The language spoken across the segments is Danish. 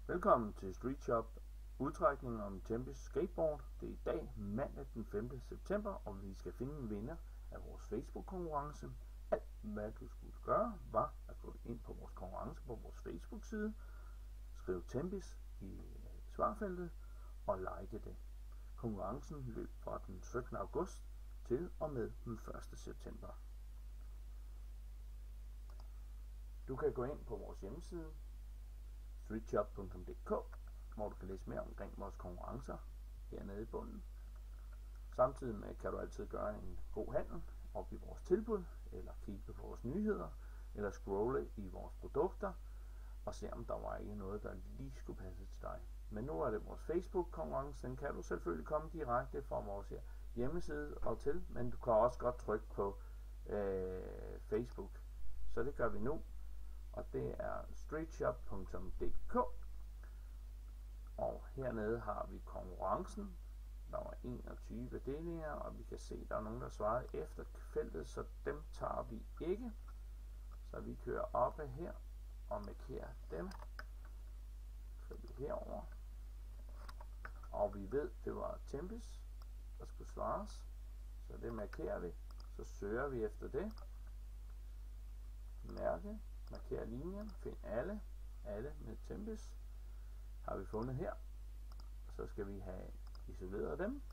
Velkommen til Street Shop udtrækning om Tempest Skateboard. Det er i dag mandag den 5. september, og vi skal finde en vinder af vores Facebook konkurrence. Alt hvad du skulle gøre var at gå ind på vores konkurrence på vores Facebook side, skrive Tempest i svarfeltet og like det. Konkurrencen løb fra den 17. august til og med den 1. september. Du kan gå ind på vores hjemmeside streetshop.dk, hvor du kan læse mere omkring vores konkurrencer hernede i bunden. Samtidig med kan du altid gøre en god handel op i vores tilbud, eller kigge på vores nyheder, eller scrolle i vores produkter og se om der var ikke noget der lige skulle passe til dig. Men nu er det vores Facebook konkurrence, den kan du selvfølgelig komme direkte fra vores hjemmeside og til, men du kan også godt trykke på Facebook, så det gør vi nu. Og det er streetshop.dk, og hernede har vi konkurrencen. Der var 21 delinger, og vi kan se, at der er nogen, der svarede efter feltet, så dem tager vi ikke. Så vi kører op her og markerer dem. Så vi herover. Og vi ved, det var Tempest, der skulle svares. Så det markerer vi. Så søger vi efter det. Mærke. Marker linjen, find alle med Tempest, har vi fundet her, så skal vi have isoleret dem,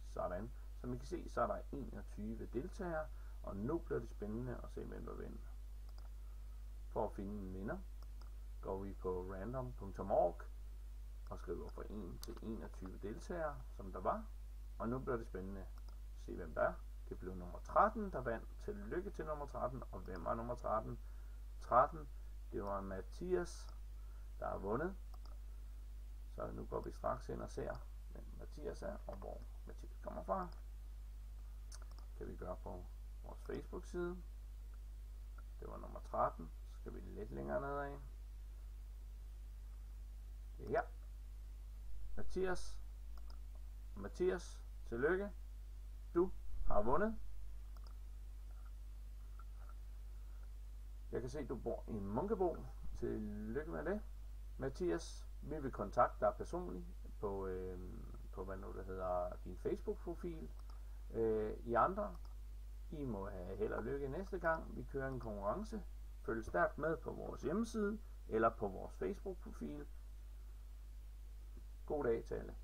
sådan. Som I kan se, så er der 21 deltagere, og nu bliver det spændende at se, hvem der vinder. For at finde en vinder, går vi på random.org og skriver fra 1 til 21 deltagere, som der var, og nu bliver det spændende at se, hvem der er. Det blev nummer 13, der vandt. Tillykke til nummer 13, og hvem var nummer 13? 13, det var Mathias, der har vundet. Så nu går vi straks ind og ser, hvem Mathias er, og hvor Mathias kommer fra. Kan vi gøre på vores Facebook side. Det var nummer 13. Så skal vi lidt længere nedad. Det er her. Mathias, tillykke. Du har vundet. Jeg kan se, at du bor i Munkebo. Tillykke med det. Mathias, vi vil kontakte dig personligt på hvad nu det hedder, din Facebook-profil. I andre, I må have held og lykke næste gang, vi kører en konkurrence. Følg stærkt med på vores hjemmeside eller på vores Facebook-profil. God dag til alle.